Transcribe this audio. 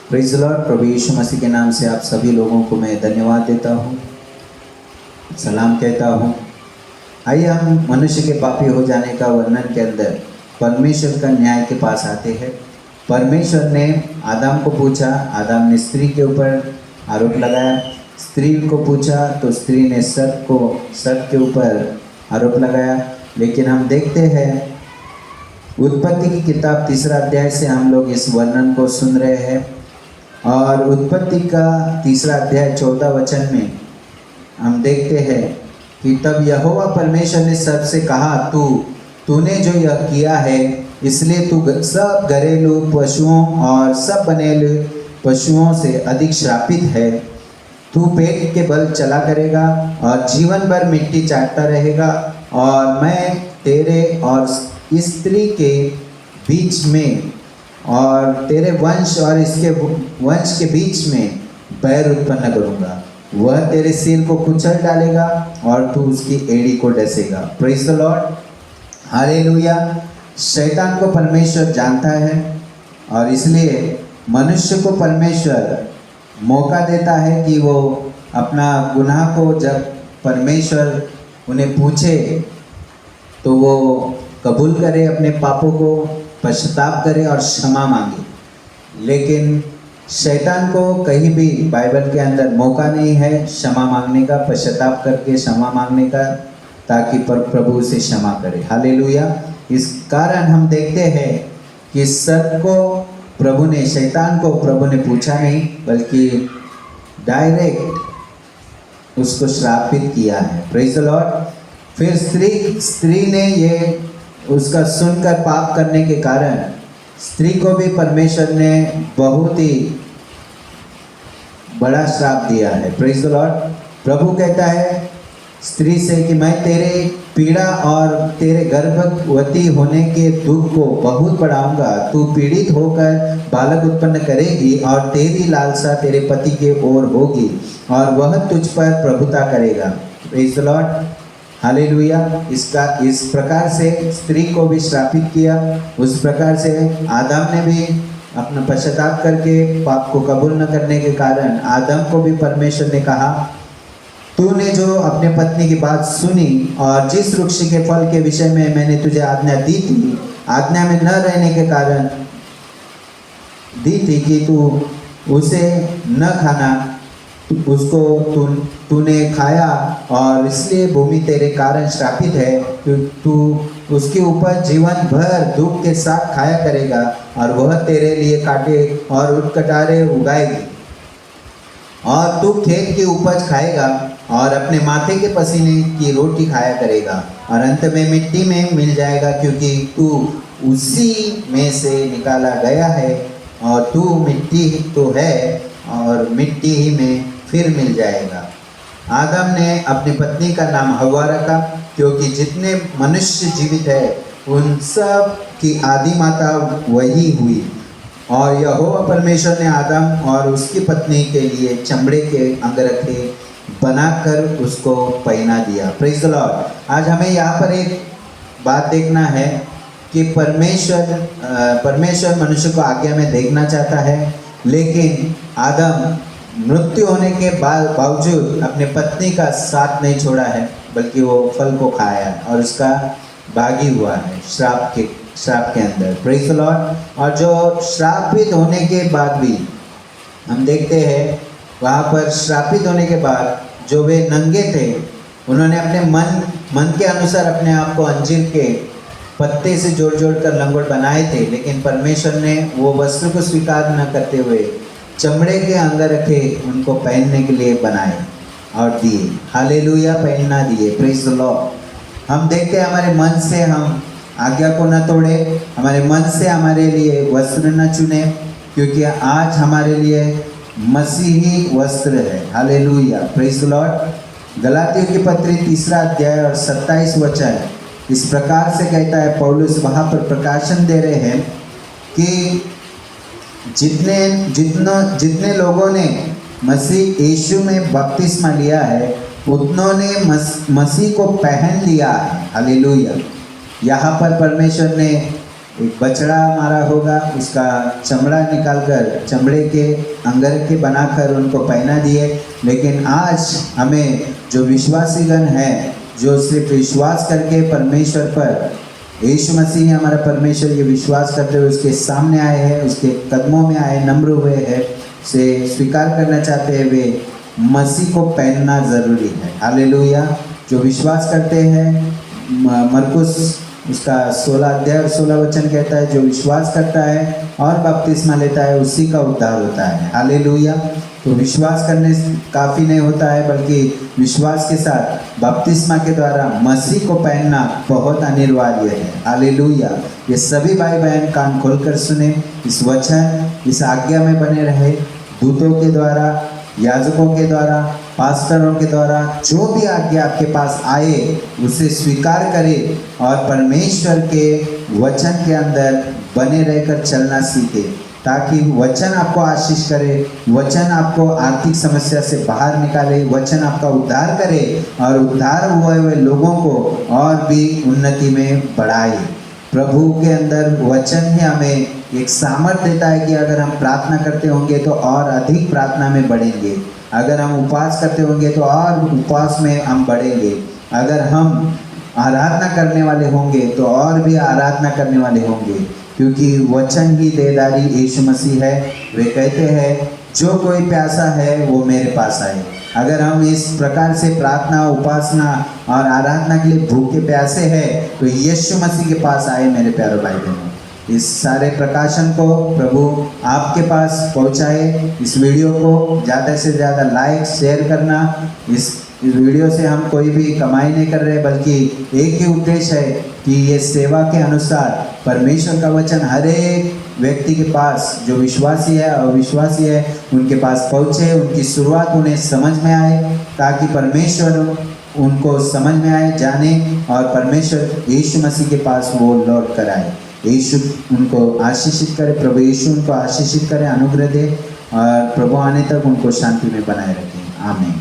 Praise the lord. प्रभु यीशु मसीह के नाम से आप सभी लोगों को मैं धन्यवाद देता हूँ, सलाम कहता हूँ। आइए हम मनुष्य के पापी हो जाने का वर्णन के अंदर परमेश्वर का न्याय के पास आते हैं। परमेश्वर ने आदम को पूछा, आदम ने स्त्री के ऊपर आरोप लगाया। स्त्री को पूछा तो स्त्री ने सर्प के ऊपर आरोप लगाया। लेकिन हम देखते हैं उत्पत्ति की किताब 3 अध्याय से हम लोग इस वर्णन को सुन रहे हैं। और उत्पत्ति का 3 अध्याय 14 वचन में हम देखते हैं कि तब यहोवा परमेश्वर ने सर्प से कहा, तूने जो यह किया है इसलिए तू सब घरेलू पशुओं और सब बनेलू पशुओं से अधिक श्रापित है। तू पेट के बल चला करेगा और जीवन भर मिट्टी चाटता रहेगा, और मैं तेरे और स्त्री के बीच में और तेरे वंश और इसके वंश के बीच में बैर उत्पन्न करूंगा। वह तेरे सिर को कुचल डालेगा और तू उसकी एड़ी को डसेगा। Praise the lord, hallelujah. शैतान को परमेश्वर जानता है और इसलिए मनुष्य को परमेश्वर मौका देता है कि वो अपना गुनाह को, जब परमेश्वर उन्हें पूछे तो वो कबूल करे, अपने पापों को पश्चाताप करे और क्षमा मांगे। लेकिन शैतान को कहीं भी बाइबल के अंदर मौका नहीं है क्षमा मांगने का, पश्चाताप करके क्षमा मांगने का, ताकि प्रभु उसे क्षमा करे। हालेलुया। इस कारण हम देखते हैं कि सर्प को प्रभु ने, शैतान को प्रभु ने पूछा नहीं, बल्कि डायरेक्ट उसको श्रापित किया है। Praise the Lord. फिर स्त्री ने ये उसका सुनकर पाप करने के कारण स्त्री को भी परमेश्वर ने बहुत ही बड़ा श्राप दिया है। Praise the lord. प्रभु कहता है स्त्री से कि मैं तेरे पीड़ा और तेरे गर्भवती होने के दुख को बहुत बढ़ाऊंगा। तू पीड़ित होकर बालक उत्पन्न करेगी और तेरी लालसा तेरे पति के ओर होगी और वह तुझ पर प्रभुता करेगा। Praise the lord, hallelujah. इस प्रकार से स्त्री को भी श्रापित किया, उस प्रकार से आदम ने भी अपना पश्चाताप करके पाप को कबूल न करने के कारण आदम को भी परमेश्वर ने कहा, तूने जो अपने पत्नी की बात सुनी और जिस वृक्ष के फल के विषय में मैंने तुझे आज्ञा दी थी, आज्ञा में न रहने के कारण दी थी कि तू उसे न खाना, उसको तूने खाया और इसलिए भूमि तेरे कारण श्रापित है। तू उसके ऊपर जीवन भर दुख के साथ खाया करेगा और वह तेरे लिए कांटे और उटकटारे उगाएगी, और तू खेत की उपज खाएगा और अपने माथे के पसीने की रोटी खाया करेगा और अंत में मिट्टी में मिल जाएगा, क्योंकि तू उसी में से निकाला गया है और तू मिट्टी तो है और मिट्टी ही में फिर मिल जाएगा। आदम ने अपनी पत्नी का नाम हव्वा रखा, क्योंकि जितने मनुष्य जीवित है उन सब की आदि माता वही हुई। और यहोवा परमेश्वर ने आदम और उसकी पत्नी के लिए चमड़े के अंगरखे बनाकर उसको पहना दिया। Praise the Lord. आज हमें यहाँ पर एक बात देखना है कि परमेश्वर मनुष्य को आज्ञा में देखना चाहता है, लेकिन आदम मृत्यु होने के बावजूद अपने पत्नी का साथ नहीं छोड़ा है, बल्कि वो फल को खाया और उसका भागी हुआ है श्राप के अंदर। Praise the Lord. और जो श्रापित होने के बाद भी हम देखते हैं, वहाँ पर श्रापित होने के बाद जो वे नंगे थे, उन्होंने अपने मन के अनुसार अपने आप को अंजीर के पत्ते से जोड़ कर लंगोट बनाए थे, लेकिन परमेश्वर ने वो वस्त्र को स्वीकार न करते हुए चमड़े के अंगरखे उनको पहनने के लिए बनाए और दिए। हालेलुया, पहनना दिए। Praise the Lord. हम देखते हैं हमारे मन से हम आज्ञा को न तोड़े, हमारे मन से हमारे लिए वस्त्र न चुने, क्योंकि आज हमारे लिए मसीही वस्त्र है। Hallelujah, praise the lord. गलातियों की पत्री 3 अध्याय और 27 वचन इस प्रकार से कहता है, पौलुस वहाँ पर प्रकाशन दे रहे हैं कि जितने लोगों ने मसीह यीशु में बपतिस्मा लिया है, उतनों ने मसीह को पहन लिया है। हालेलुया। यहाँ पर परमेश्वर ने एक बछड़ा मारा होगा, उसका चमड़ा निकालकर चमड़े के अंगरखे बनाकर उनको पहना दिए। लेकिन आज हमें जो विश्वासीगण है, जो सिर्फ विश्वास करके परमेश्वर पर, यीशु मसीह है हमारा परमेश्वर, ये विश्वास करते हुए उसके सामने आए हैं, उसके कदमों में आए, नम्र हुए हैं, से स्वीकार करना चाहते हैं, वे मसीह को पहनना ज़रूरी है। हालेलुया। जो विश्वास करते हैं, मरकुस उसका 16 अध्याय और 16 वचन कहता है, जो विश्वास करता है और बपतिस्मा लेता है उसी का उद्धार होता है। हालेलुया। तो विश्वास करने काफ़ी नहीं होता है, बल्कि विश्वास के साथ बपतिस्मा के द्वारा मसीह को पहनना बहुत अनिवार्य है। हालेलुया। ये सभी भाई बहन कान खोलकर सुने, इस वचन, इस आज्ञा में बने रहे। दूतों के द्वारा, याजकों के द्वारा, पास्टरों के द्वारा जो भी आज्ञा आपके पास आए उसे स्वीकार करें और परमेश्वर के वचन के अंदर बने रहकर चलना सीखे, ताकि वचन आपको आशीष करे, वचन आपको आर्थिक समस्या से बाहर निकाले, वचन आपका उद्धार करे और उद्धार हुए हुए लोगों को और भी उन्नति में बढ़ाए। प्रभु के अंदर वचन ही हमें एक सामर्थ्य देता है कि अगर हम प्रार्थना करते होंगे तो और अधिक प्रार्थना में बढ़ेंगे, अगर हम उपवास करते होंगे तो और उपवास में हम बढ़ेंगे, अगर हम आराधना करने वाले होंगे तो और भी आराधना करने वाले होंगे, क्योंकि वचन ही देदारी यीशु मसीह है। वे कहते हैं, जो कोई प्यासा है वो मेरे पास आए। अगर हम इस प्रकार से प्रार्थना, उपासना और आराधना के लिए भूखे प्यासे हैं तो यीशु मसीह के पास आए मेरे प्यारे भाई बहनों। इस सारे प्रकाशन को प्रभु आपके पास पहुंचाए। इस वीडियो को ज़्यादा से ज़्यादा लाइक, शेयर करना। इस वीडियो से हम कोई भी कमाई नहीं कर रहे, बल्कि एक ही उद्देश्य है कि ये सेवा के अनुसार परमेश्वर का वचन हर एक व्यक्ति के पास, जो विश्वासी है और अविश्वासी है, उनके पास पहुँचे, उनकी शुरुआत उन्हें समझ में आए, ताकि परमेश्वर उनको समझ में आए, जाने और परमेश्वर यीशु मसीह के पास वो लौट कर आए। यीशु उनको आशीषित करे, प्रभु यीशु उनको आशीषित करे, अनुग्रह दे और प्रभु आने तक उनको शांति में बनाए रखें। आमीन।